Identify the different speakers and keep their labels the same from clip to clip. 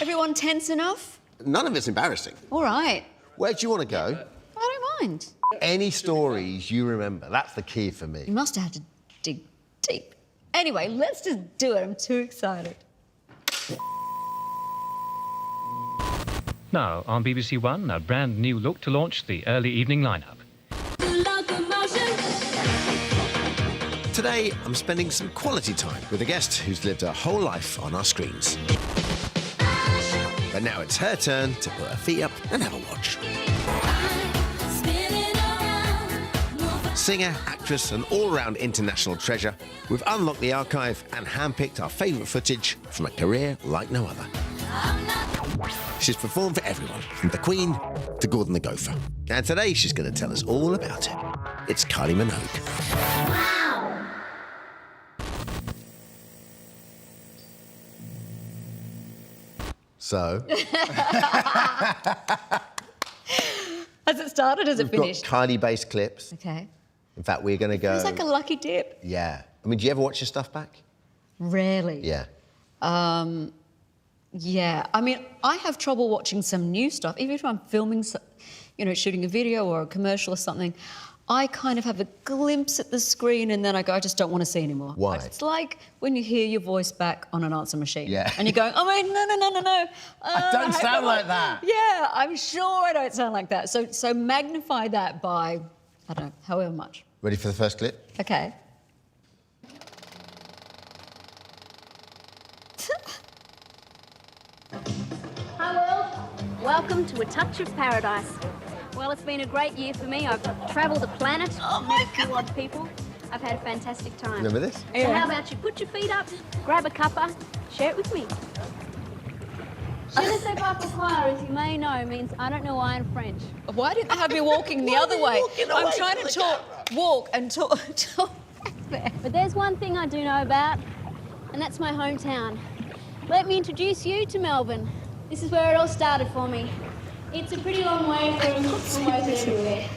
Speaker 1: Everyone tense enough?
Speaker 2: None of it's embarrassing.
Speaker 1: All right.
Speaker 2: Where do you want to go?
Speaker 1: I don't mind.
Speaker 2: Any stories you remember. That's the key for
Speaker 1: You
Speaker 2: me.
Speaker 1: must have had to dig deep. Anyway, let's just do it. I'm too excited.
Speaker 3: Now, on BBC One, a brand new look to launch the early evening lineup.
Speaker 2: Today, I'm spending some quality time with a guest who's lived her whole life on our screens. But now it's her turn to put her feet up and have a watch. Singer, actress and all-round international treasure, we've unlocked the archive and handpicked our favourite footage from a career like no other. She's performed for everyone, from the Queen to Gordon the Gopher. And today she's going to tell us all about it. It's Kylie Minogue. Wow! So...
Speaker 1: Has it started? Has it
Speaker 2: we've
Speaker 1: finished?
Speaker 2: got Kylie-based clips.
Speaker 1: Okay.
Speaker 2: In fact, we're going to go...
Speaker 1: It's like a lucky dip.
Speaker 2: Yeah. I mean, do you ever watch your stuff back?
Speaker 1: Rarely.
Speaker 2: Yeah.
Speaker 1: Yeah. I mean, I have trouble watching some new stuff. Even if I'm filming, you know, shooting a video or a commercial or something, I kind of have a glimpse at the screen and then I go, I just don't want to see anymore.
Speaker 2: Why?
Speaker 1: It's like when you hear your voice back on an answer machine.
Speaker 2: Yeah.
Speaker 1: And you're going, oh, wait, no.
Speaker 2: I don't sound like that.
Speaker 1: Yeah, I'm sure I don't sound like that. So magnify that by, I don't know, however much.
Speaker 2: Ready for the first clip?
Speaker 1: Okay.
Speaker 4: Hi world, welcome to A Touch of Paradise. Well, it's been a great year for me. I've travelled the planet, met a few odd people. I've had a fantastic time.
Speaker 2: Remember this?
Speaker 4: So how about you put your feet up, grab a cuppa, share it with me. Je ne sais pas pourquoi, as you may know, means I don't know why in French.
Speaker 1: Why didn't they have me walking the other way? I'm trying to walk and talk back there.
Speaker 4: But there's one thing I do know about, and that's my hometown. Let me introduce you to Melbourne. This is where it all started for me. It's a pretty long way from most everywhere.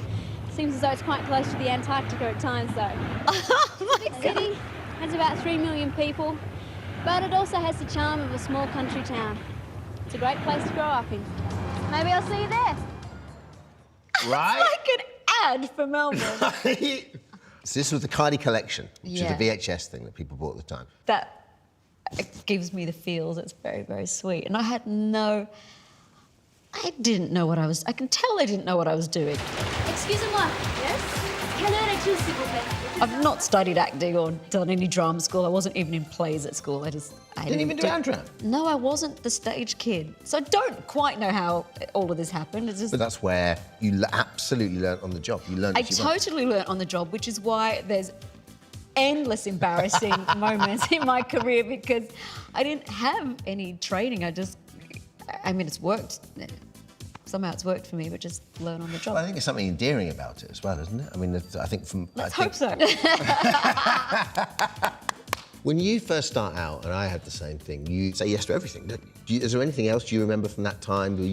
Speaker 4: Seems as though it's quite close to the Antarctica at times, though.
Speaker 1: Oh my
Speaker 4: The city has about 3 million people, but it also has the charm of a small country town. It's a great place to grow up in. Maybe I'll see you there.
Speaker 2: Right?
Speaker 1: Like an ad for Melbourne.
Speaker 2: So this was the Kylie collection, which
Speaker 1: Yeah.
Speaker 2: is the VHS thing that people bought at the time.
Speaker 1: That it gives me the feels. It's very, very sweet. And I didn't know what I can tell I didn't know what I was doing.
Speaker 4: Excusez-moi. Yes? Quelle heure est-il, s'il vous plaît?
Speaker 1: I've not studied acting or done any drama school. I wasn't even in plays at school. I
Speaker 2: Didn't even do Andrew?
Speaker 1: No, I wasn't the stage kid. So I don't quite know how all of this happened. It's just...
Speaker 2: But that's where you absolutely learnt on the job. You learned
Speaker 1: I
Speaker 2: as you went.
Speaker 1: totally learnt on the job, which is why there's endless embarrassing moments in my career because I didn't have any training. I mean, it's worked. Somehow it's worked for me, but just learn on the job.
Speaker 2: Well, I think there's something endearing about it as well, isn't it? I mean, I think from...
Speaker 1: Let's hope so.
Speaker 2: When you first start out, and I had the same thing, you say yes to everything, don't you? Is there anything else you remember from that time? Did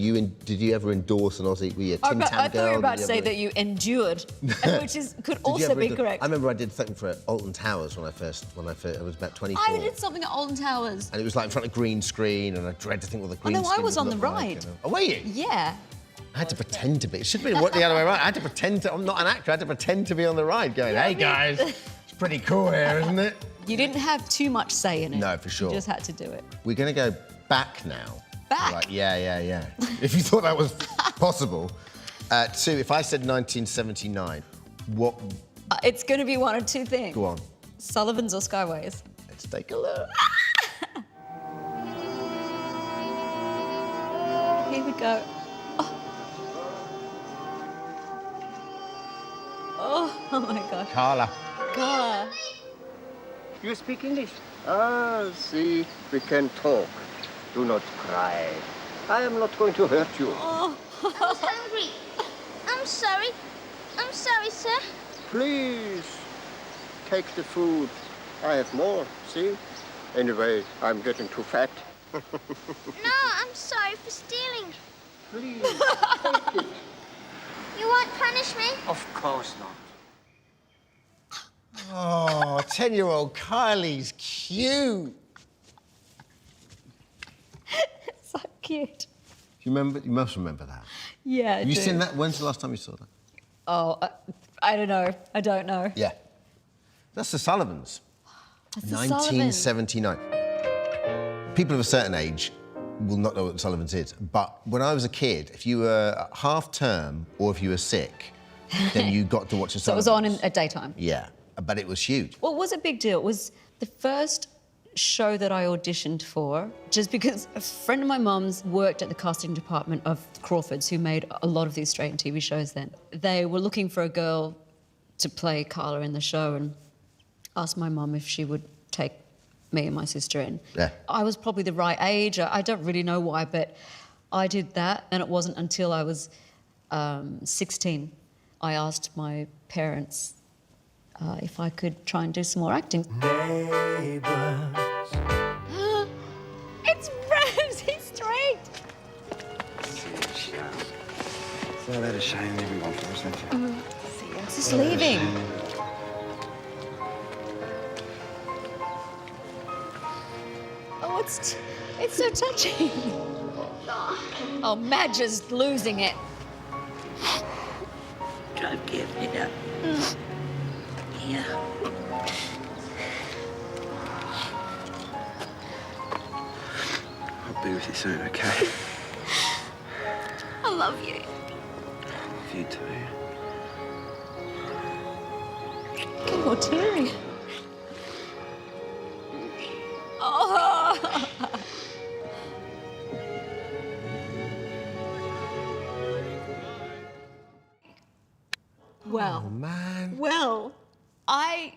Speaker 2: you ever endorse an Aussie? Were you a Tim Tam
Speaker 1: I thought you
Speaker 2: girl?
Speaker 1: were about
Speaker 2: Did
Speaker 1: to say
Speaker 2: ever-
Speaker 1: that you endured, which could
Speaker 2: Did you
Speaker 1: also
Speaker 2: ever
Speaker 1: be
Speaker 2: endorse-
Speaker 1: correct.
Speaker 2: I remember I did something for Alton Towers when I was about 24.
Speaker 1: I did something at Alton Towers.
Speaker 2: And it was like in front of green screen, and I dread to think what the green
Speaker 1: no, I
Speaker 2: screen
Speaker 1: was
Speaker 2: would
Speaker 1: on the
Speaker 2: look like,
Speaker 1: ride.
Speaker 2: you know. Oh, were you?
Speaker 1: Yeah.
Speaker 2: I had to pretend to be. It should have been the other way around. I had to pretend to... I'm not an actor. I had to pretend to be on the ride going, hey, guys, it's pretty cool here, isn't it?
Speaker 1: You didn't have too much say in it.
Speaker 2: No, for sure.
Speaker 1: You just had to do it.
Speaker 2: We're going to go back now.
Speaker 1: Back?
Speaker 2: Right, yeah. If you thought that was possible. To, if I said 1979, what...
Speaker 1: It's going to be one of two things.
Speaker 2: Go on.
Speaker 1: Sullivan's or Skyways.
Speaker 2: Let's take a look.
Speaker 1: Here we go. Oh my gosh.
Speaker 2: Carla.
Speaker 1: God.
Speaker 5: You speak English? Ah, see, we can talk. Do not cry. I am not going to hurt you.
Speaker 1: Oh.
Speaker 6: I was hungry. I'm sorry. I'm sorry, sir.
Speaker 5: Please, take the food. I have more, see? Anyway, I'm getting too fat.
Speaker 6: No, I'm sorry for stealing.
Speaker 5: Please, take it.
Speaker 6: You won't punish me?
Speaker 5: Of course not.
Speaker 2: Oh, 10-year-old Kylie's cute.
Speaker 1: So cute.
Speaker 2: You remember? You must remember that.
Speaker 1: Yeah.
Speaker 2: Have you seen that? When's the last time you saw that?
Speaker 1: Oh, I don't know. I don't know.
Speaker 2: Yeah. That's the Sullivans.
Speaker 1: That's the
Speaker 2: 1979. People of a certain age will not know what the Sullivans is, but when I was a kid, if you were half term or if you were sick, then you got to watch the Sullivans.
Speaker 1: So it was on at daytime?
Speaker 2: Yeah, but it was huge.
Speaker 1: Well, it was a big deal. It was the first show that I auditioned for, just because a friend of my mum's worked at the casting department of Crawford's, who made a lot of the Australian TV shows then. They were looking for a girl to play Carla in the show and asked my mum if she would take me and my sister in.
Speaker 2: Yeah.
Speaker 1: I was probably the right age. I don't really know why, but I did that, and it wasn't until I was 16 I asked my parents if I could try and do some more acting. It's Rosie Street!
Speaker 7: So that is shame everyone for us, don't you?
Speaker 1: It's just leaving. Oh, it's so touching. Oh, Madge is losing it.
Speaker 8: Don't give it up. Yeah.
Speaker 7: I'll be with you soon, okay?
Speaker 1: I love you.
Speaker 7: Love you too.
Speaker 1: Getting more teary. Oh. Well,
Speaker 2: Oh, man.
Speaker 1: well, I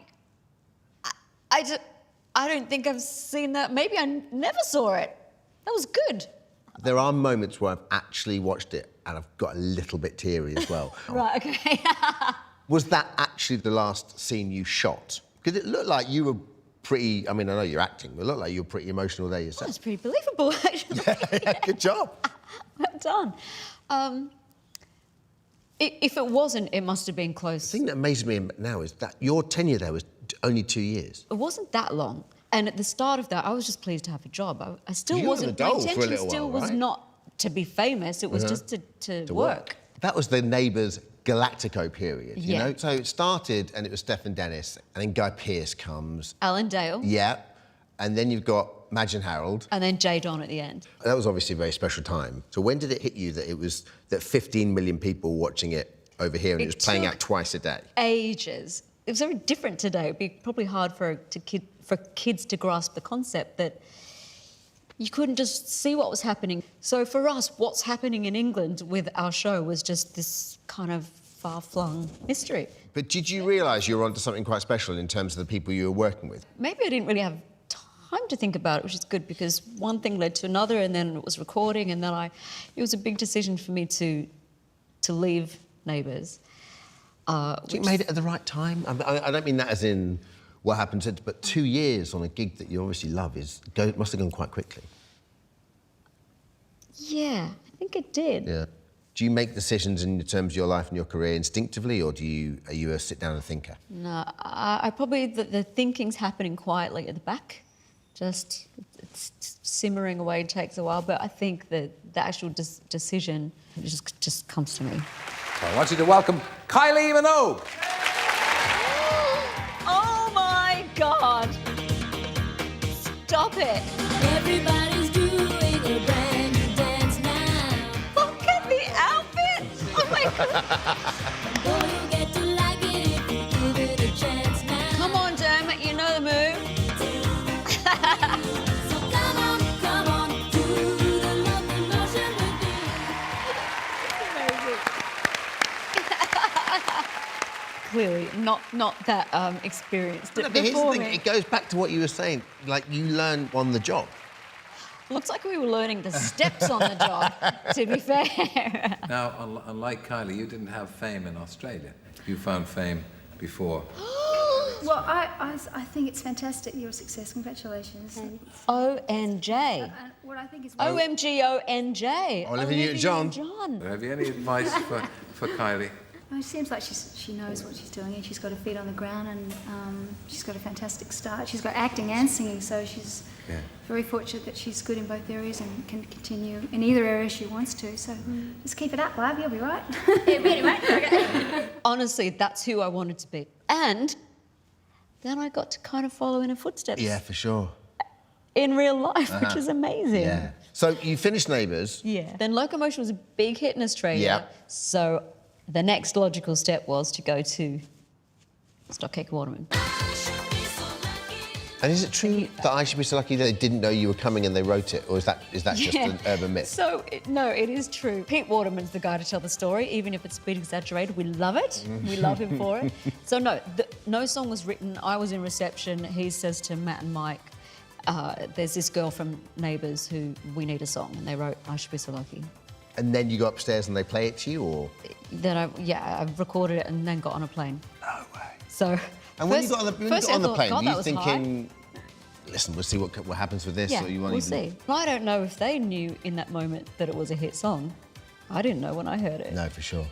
Speaker 1: don't think I've seen that. Maybe I never saw it. That was good.
Speaker 2: There are moments where I've actually watched it and I've got a little bit teary as well.
Speaker 1: Right, okay.
Speaker 2: Was that actually the last scene you shot? Because it looked like you were pretty, I mean, I know you're acting, but it looked like you were pretty emotional there yourself.
Speaker 1: That's pretty believable, actually.
Speaker 2: Yeah, good job.
Speaker 1: Well done. If it wasn't, it must have been close.
Speaker 2: The thing that amazes me now is that your tenure there was only 2 years.
Speaker 1: It wasn't that long. And at the start of that, I was just pleased to have a job. I still
Speaker 2: You were
Speaker 1: wasn't.
Speaker 2: the doll
Speaker 1: My
Speaker 2: for a
Speaker 1: intention
Speaker 2: little
Speaker 1: still
Speaker 2: while,
Speaker 1: was
Speaker 2: right?
Speaker 1: not to be famous. It was just to work.
Speaker 2: That was the Neighbours Galactico period, you
Speaker 1: Yeah.
Speaker 2: know? So it started and it was Stephen Dennis, and then Guy Pearce comes.
Speaker 1: Alan Dale.
Speaker 2: Yeah. And then you've got Madge and Harold.
Speaker 1: And then Jay Don at the end.
Speaker 2: That was obviously a very special time. So when did it hit you that 15 million people watching it over here and it was playing
Speaker 1: took
Speaker 2: out twice a day?
Speaker 1: Ages. It was very different today. It'd be probably hard for kids to grasp the concept that you couldn't just see what was happening. So for us, what's happening in England with our show was just this kind of far-flung mystery.
Speaker 2: But did you realise you were onto something quite special in terms of the people you were working with?
Speaker 1: Maybe I didn't really have time to think about it, which is good because one thing led to another, and then it was recording, and then it was a big decision for me to leave Neighbours.
Speaker 2: Do you made it at the right time? I don't mean that as in what happened since, but 2 years on a gig that you obviously love must have gone quite quickly.
Speaker 1: Yeah, I think it did.
Speaker 2: Yeah. Do you make decisions in terms of your life and your career instinctively, or are you a sit-down and thinker?
Speaker 1: No, I probably, the thinking's happening quietly at the back. Just, it's simmering away, takes a while, but I think that the actual decision just comes to me.
Speaker 9: So I want you to welcome Kylie Minogue.
Speaker 1: Oh my God! Stop it!
Speaker 4: Everybody's doing a brand new dance now.
Speaker 1: Look at the outfit! Oh my God!
Speaker 4: Boy, you get to like it if you give it a chance now.
Speaker 1: Come on, Dermot, you know the move.
Speaker 4: So come on, do the London motion with me.
Speaker 1: Clearly, not that experienced
Speaker 2: No,
Speaker 1: it
Speaker 2: but here's the
Speaker 1: before
Speaker 2: thing,
Speaker 1: me.
Speaker 2: it goes back to what you were saying, like you learn on the job.
Speaker 1: Looks like we were learning the steps on the job, to be fair.
Speaker 9: Now, unlike Kylie, you didn't have fame in Australia. You found fame before.
Speaker 10: Well, I think it's fantastic. You're a success. Congratulations.
Speaker 1: ONJ.
Speaker 10: And what I think is
Speaker 1: OMG, ONJ.
Speaker 2: Olivia Newton-John.
Speaker 1: Newton-John.
Speaker 9: Have you any advice for Kylie?
Speaker 10: Well, it seems like she knows what she's doing, and she's got her feet on the ground, and she's got a fantastic start. She's got acting and singing, so she's very fortunate that she's good in both areas and can continue in either area she wants to. So just keep it up, love. You'll be right.
Speaker 4: Yeah, really, right? Okay.
Speaker 1: Honestly, that's who I wanted to be. And then I got to kind of follow in her footsteps.
Speaker 2: Yeah, for sure.
Speaker 1: In real life, which is amazing.
Speaker 2: Yeah. So you finished Neighbours.
Speaker 1: Yeah. Then Locomotion was a big hit in Australia.
Speaker 2: Yeah.
Speaker 1: So the next logical step was to go to Stockcake Waterman.
Speaker 2: And is it true that I Should Be So Lucky that they didn't know you were coming and they wrote it? Or is that just an urban myth?
Speaker 1: So, no, it is true. Pete Waterman's the guy to tell the story, even if it's a bit exaggerated. We love it. We love him for it. So, no song was written. I was in reception. He says to Matt and Mike, there's this girl from Neighbours who we need a song. And they wrote I Should Be So Lucky.
Speaker 2: And then you go upstairs and they play it to you, or?
Speaker 1: Then I recorded it and then got on a plane.
Speaker 2: No way.
Speaker 1: So...
Speaker 2: And when you got on the plane,
Speaker 1: God,
Speaker 2: were you
Speaker 1: that was
Speaker 2: thinking, listen, we'll see what happens with this?
Speaker 1: Yeah,
Speaker 2: or you
Speaker 1: we'll see. I don't know if they knew in that moment that it was a hit song. I didn't know when I heard it.
Speaker 2: No, for sure.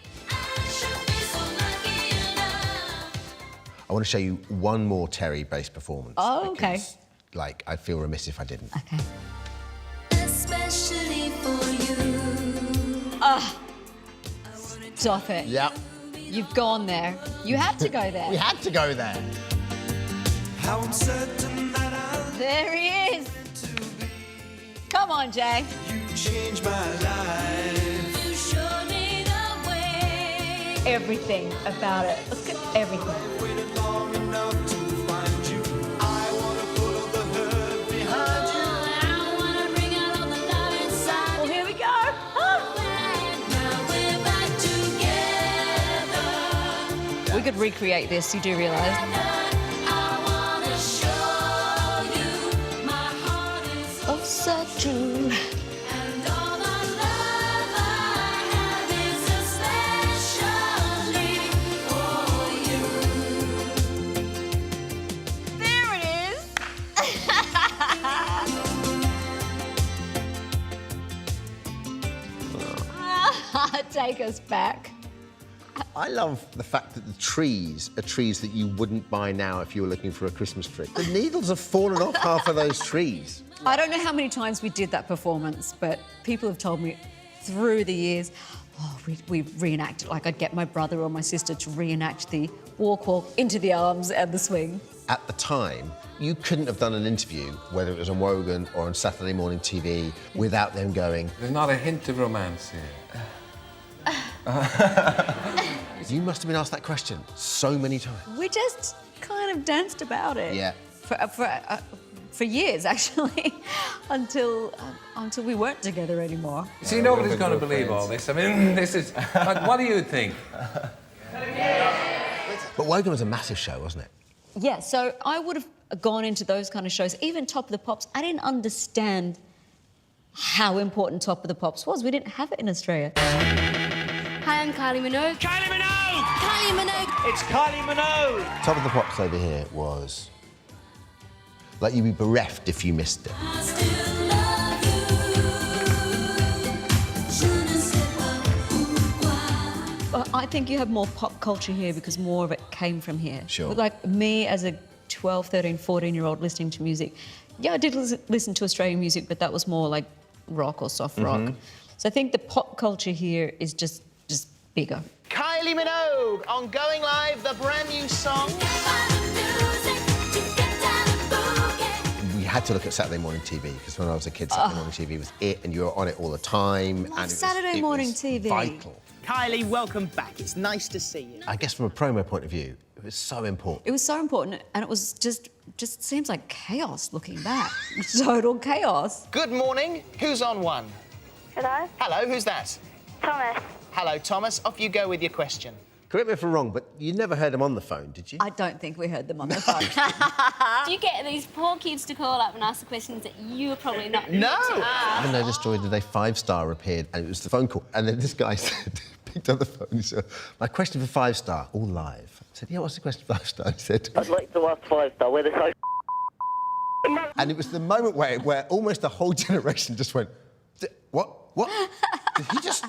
Speaker 2: I want to show you one more Terry-based performance.
Speaker 1: Oh, okay.
Speaker 2: Because, like, I'd feel remiss if I didn't.
Speaker 1: Okay.
Speaker 11: Especially for you.
Speaker 1: Stop it.
Speaker 2: Yep.
Speaker 1: You've gone there. You had to go there.
Speaker 2: We had to go there.
Speaker 11: How I'm certain that I'll
Speaker 1: There he is. Come on, Jay.
Speaker 11: you change my life. You show me the way.
Speaker 1: Everything about it. Look at everything.
Speaker 11: Waited long enough to find you. I wanna put all the hurt behind you. I wanna bring out all the love inside.
Speaker 1: Well, here we go.
Speaker 11: Now we're back together.
Speaker 1: We could recreate this, you do realise.
Speaker 11: I wanna show you my heart is
Speaker 1: Oh, so true.
Speaker 11: and all the love I have is especially for you.
Speaker 1: There it is. Take us back.
Speaker 2: I love the fact that the trees are trees that you wouldn't buy now if you were looking for a Christmas tree. The needles have fallen off half of those trees.
Speaker 1: I don't know how many times we did that performance, but people have told me through the years, oh, we reenacted. Like, I'd get my brother or my sister to reenact the walk into the arms and the swing.
Speaker 2: At the time, you couldn't have done an interview, whether it was on Wogan or on Saturday morning TV, without them going,
Speaker 9: There's not a hint of romance here.
Speaker 2: you must have been asked that question so many times.
Speaker 1: We just kind of danced about it.
Speaker 2: Yeah.
Speaker 1: For years, actually, until we weren't together anymore.
Speaker 9: See, nobody's going to believe all this. I mean, this is... Like, what do you think?
Speaker 2: But Wogan was a massive show, wasn't it?
Speaker 1: Yeah, so I would have gone into those kind of shows, even Top of the Pops. I didn't understand how important Top of the Pops was. We didn't have it in Australia.
Speaker 4: Hi, I'm Kylie Minogue.
Speaker 11: Kylie Minogue!
Speaker 4: Kylie Minogue!
Speaker 11: It's Kylie Minogue!
Speaker 2: Top of the Pops over here was like you'd be bereft if you missed it.
Speaker 11: I still love you. Je ne sais pas pourquoi.
Speaker 1: I think you have more pop culture here because more of it came from here.
Speaker 2: Sure.
Speaker 1: But like me as a 12, 13, 14-year-old listening to music, yeah, I did listen to Australian music, but that was more like rock or soft rock. So I think the pop culture here is just bigger.
Speaker 12: Kylie Minogue on Going Live, the brand new song.
Speaker 2: We had to look at Saturday morning TV because when I was a kid, Saturday morning TV was it, and you were on it all the time. And
Speaker 1: Saturday morning TV.
Speaker 2: Vital.
Speaker 12: Kylie, welcome back. It's nice to see you.
Speaker 2: I guess from a promo point of view, it was so important.
Speaker 1: It was so important, and it was just seems like chaos looking back. Total chaos.
Speaker 12: Good morning. Who's on one?
Speaker 6: Hello,
Speaker 12: Hello, who's that?
Speaker 6: Thomas.
Speaker 12: Hello, Thomas. Off you go with your question.
Speaker 2: Correct me if I'm wrong, but you never heard him on the phone, did you?
Speaker 1: I don't think we heard them on the phone.
Speaker 4: Do you get these poor kids to call up and ask the questions that you are probably not
Speaker 12: No.
Speaker 4: meant to ask?
Speaker 2: I know this story today. 5-Star appeared, and it was the phone call. And then this guy said, picked up the phone, he said, my question for 5-Star, all live. I said, yeah, what's the question for 5-Star? He said,
Speaker 13: I'd like to ask 5-Star where they're so
Speaker 2: and it was the moment where almost the whole generation just went, what? Did he just...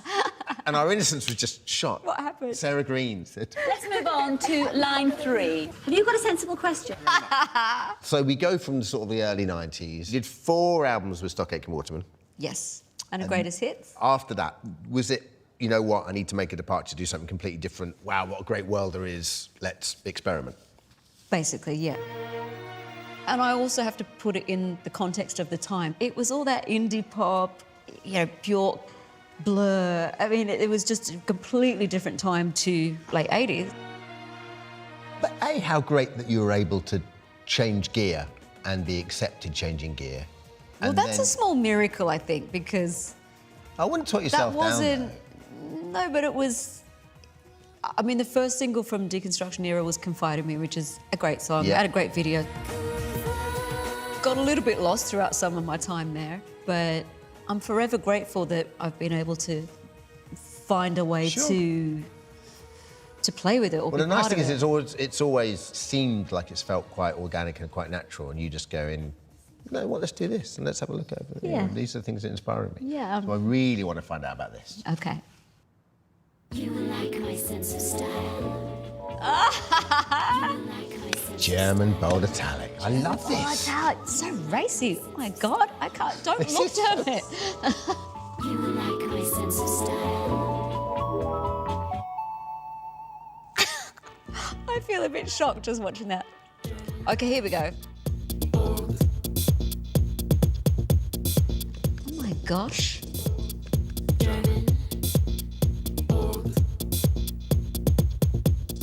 Speaker 2: And our innocence was just shot.
Speaker 1: What happened?
Speaker 2: Sarah Green said.
Speaker 8: Let's move on to line 3. Have you got a sensible question?
Speaker 2: So we go from sort of the early 90s. You did 4 albums with Stockake and Waterman.
Speaker 1: Yes, and a greatest hits.
Speaker 2: After that, was it, you know what, I need to make a departure, do something completely different. Wow, what a great world there is. Let's experiment.
Speaker 1: Basically, yeah. And I also have to put it in the context of the time. It was all that indie pop, you know, Bjork, Blur. I mean, it was just a completely different time to late 80s.
Speaker 2: But A, how great that you were able to change gear and be accepted changing gear.
Speaker 1: Well,
Speaker 2: And
Speaker 1: that's
Speaker 2: then-
Speaker 1: a small miracle, I think, because
Speaker 2: I wouldn't talk yourself
Speaker 1: that wasn't...
Speaker 2: down.
Speaker 1: No, but it was... I mean, the first single from Deconstruction Era was Confide in Me, which is a great song.
Speaker 2: Yeah.
Speaker 1: Had a great video. Got a little bit lost throughout some of my time there, but I'm forever grateful that I've been able to find a way to play with it or
Speaker 2: Well,
Speaker 1: be
Speaker 2: the nice
Speaker 1: part
Speaker 2: thing
Speaker 1: of
Speaker 2: is
Speaker 1: it.
Speaker 2: it's always seemed like it's felt quite organic and quite natural, and you just go in, no, well, let's do this and let's have a look over it. You know,
Speaker 1: Yeah.
Speaker 2: these are the things that inspire me.
Speaker 1: Yeah.
Speaker 2: So I really want to find out about this.
Speaker 1: Okay.
Speaker 6: You like my sense of style.
Speaker 2: German bold italic. I love this.
Speaker 1: Oh, it's so racy. Oh my God, I can't. Don't
Speaker 2: This
Speaker 1: look
Speaker 2: is
Speaker 1: down
Speaker 2: just-
Speaker 1: it.
Speaker 6: You like my sense of style.
Speaker 1: I feel a bit shocked just watching that. Okay, here we go. Oh my gosh.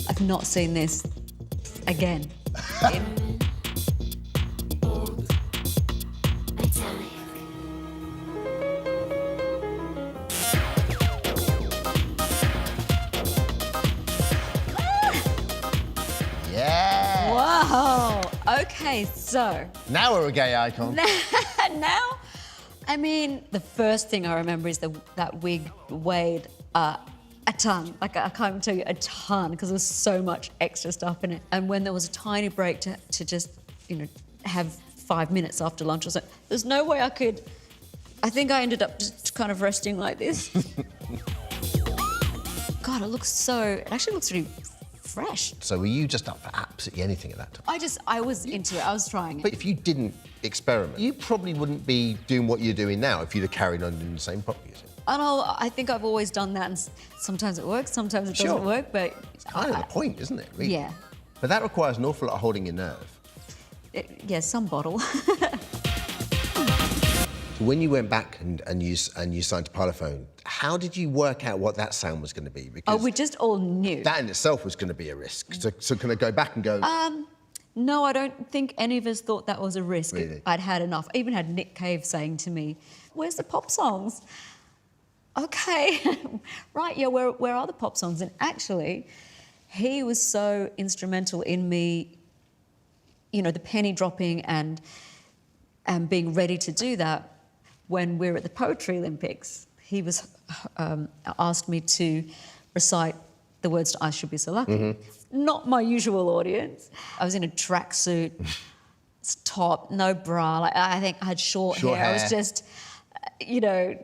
Speaker 1: I've not seen this again.
Speaker 2: Yeah.
Speaker 1: Wow. Okay, so
Speaker 2: Now we're a gay icon.
Speaker 1: now, I mean, the first thing I remember is that wig weighed a ton. Like, I can't even tell you, a ton, because there was so much extra stuff in it. And when there was a tiny break to just, you know, have 5 minutes after lunch or something, there's no way I could. I think I ended up just kind of resting like this. God, it actually looks really fresh.
Speaker 2: So were you just up for absolutely anything at that time?
Speaker 1: I was into it. I was trying it.
Speaker 2: But if you didn't experiment, you probably wouldn't be doing what you're doing now if you'd have carried on doing the same pop music.
Speaker 1: And I think I've always done that, and sometimes it works, sometimes it doesn't work, but...
Speaker 2: It's kind of the point, isn't it, really?
Speaker 1: Yeah.
Speaker 2: But that requires an awful lot of holding your nerve.
Speaker 1: Yeah, some bottle.
Speaker 2: So when you went back and you signed to Parlophone, how did you work out what that sound was going to be?
Speaker 1: Oh,
Speaker 2: Because
Speaker 1: we just all knew.
Speaker 2: that in itself was going to be a risk. So can I go back and go...
Speaker 1: No, I don't think any of us thought that was a risk.
Speaker 2: Really?
Speaker 1: I'd had enough. I even had Nick Cave saying to me, "Where's the pop songs?" Okay, right, yeah, where are the pop songs? And actually, he was so instrumental in me, you know, the penny dropping and being ready to do that when we were at the Poetry Olympics. He was asked me to recite the words to I Should Be So Lucky.
Speaker 2: Mm-hmm.
Speaker 1: Not my usual audience. I was in a tracksuit, top, no bra. Like, I think I had short hair. I was just, you know,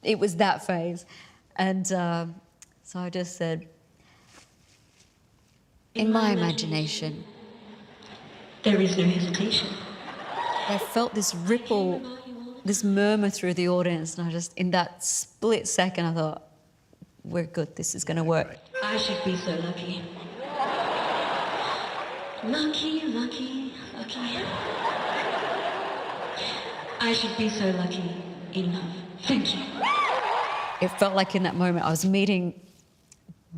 Speaker 1: it was that phase. And so I just said, in my imagination,
Speaker 6: There is no hesitation.
Speaker 1: I felt this ripple, this murmur through the audience, and I just, in that split second, I thought, we're good, this is going to work.
Speaker 6: I should be so lucky. Lucky, lucky, lucky. I should be so lucky in love. Thank you.
Speaker 1: It felt like in that moment I was meeting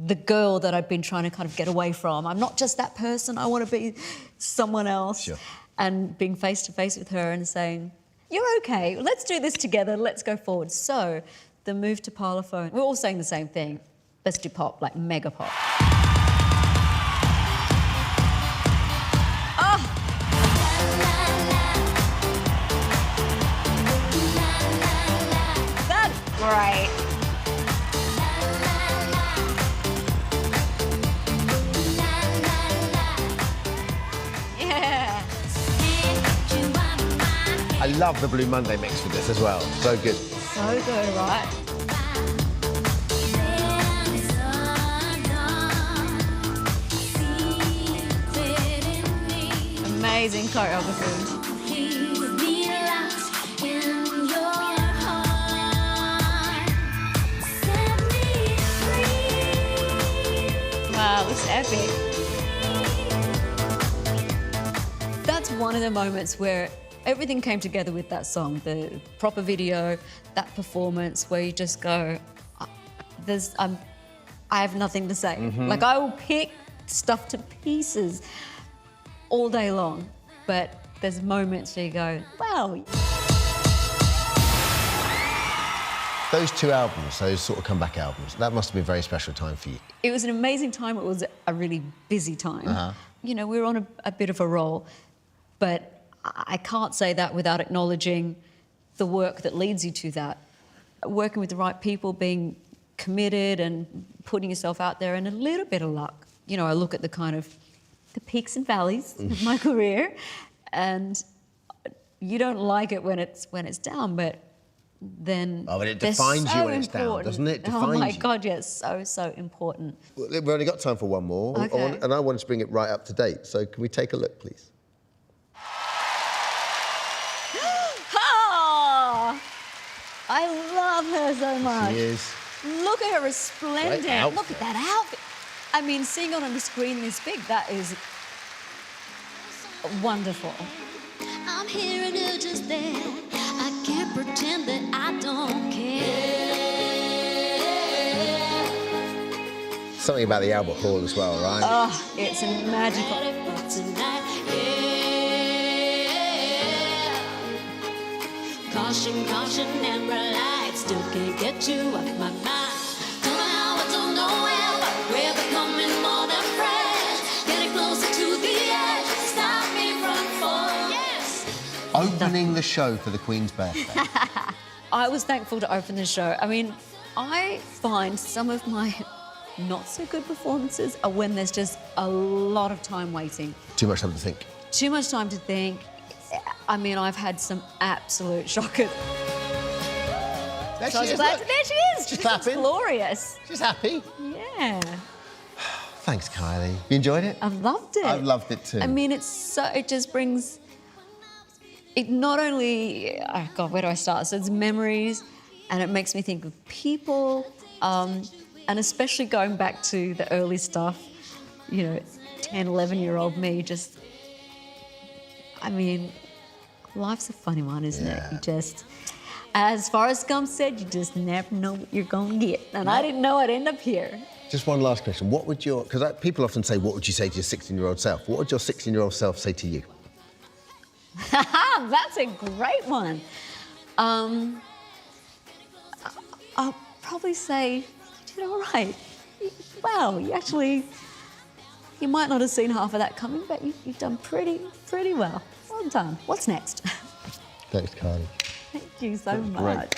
Speaker 1: the girl that I'd been trying to kind of get away from. I'm not just that person, I want to be someone else.
Speaker 2: Sure.
Speaker 1: And being face to face with her and saying, you're okay, let's do this together, let's go forward. So the move to Parlophone, we're all saying the same thing. Let's do pop, like mega pop. Oh! That's great. Yeah.
Speaker 2: I love the Blue Monday mix with this as well. So good.
Speaker 1: So good, right? amazing choreography. Wow, this is epic. That's one of the moments where everything came together with that song, the proper video, that performance, where you just go, I have nothing to say. Like, I will pick stuff to pieces all day long, but there's moments where you go, wow.
Speaker 2: Those two albums, those sort of comeback albums, that must have been a very special time for you.
Speaker 1: It was an amazing time. It was a really busy time. You know, we were on a bit of a roll, but I can't say that without acknowledging the work that leads you to that. Working with the right people, being committed and putting yourself out there, and a little bit of luck. You know, I look at the kind of the peaks and valleys of my career, and you don't like it when it's down, but then
Speaker 2: but it defines you when it's down, doesn't it?
Speaker 1: Oh my God, yes, so important.
Speaker 2: Well, we've only got time for one more,
Speaker 1: Okay.
Speaker 2: and I want to bring it right up to date. So can we take a look, please?
Speaker 1: Oh, I love her so much.
Speaker 2: She is.
Speaker 1: Look at her resplendent.
Speaker 2: Great outfit.
Speaker 1: Look at that outfit. I mean, seeing it on the screen this big, that is wonderful.
Speaker 11: I'm here and you're just there. I can't pretend that I don't care.
Speaker 2: Something about the Albert Hall as well, right?
Speaker 1: Oh, it's magical.
Speaker 11: Caution, caution, amber light, still can't get you off my mind. Don't know how, I don't know where, but we're becoming more than friends. Getting closer to the edge, stop me from falling. Yes.
Speaker 2: Opening the show for the Queen's birthday.
Speaker 1: I was thankful to open the show. I mean, I find some of my not so good performances are when there's just a lot of time waiting.
Speaker 2: Too much time to think.
Speaker 1: Too much time to think. I mean, I've had some absolute shockers.
Speaker 2: There
Speaker 1: So I
Speaker 2: she
Speaker 1: was
Speaker 2: is,
Speaker 1: glad
Speaker 2: look.
Speaker 1: there she is.
Speaker 2: She's clapping.
Speaker 1: Glorious.
Speaker 2: She's happy.
Speaker 1: Yeah.
Speaker 2: Thanks, Kylie. You enjoyed it?
Speaker 1: I've loved it.
Speaker 2: I've loved it too.
Speaker 1: I mean, it just brings, it not only, oh God, where do I start? So it's memories, and it makes me think of people, and especially going back to the early stuff, you know, 10, 11-year-old me, just, I mean, life's a funny one, isn't it? You just, as Forrest Gump said, you just never know what you're going to get. And I didn't know I'd end up here.
Speaker 2: Just one last question. What would your, because people often say, what would you say to your 16-year-old self? What would your 16-year-old self say to you?
Speaker 1: That's a great one. I'll probably say, you did all right. Wow, you might not have seen half of that coming, but you've done pretty well. Well done. What's next?
Speaker 2: Thanks, Kylie.
Speaker 1: Thank you so much.
Speaker 2: Great.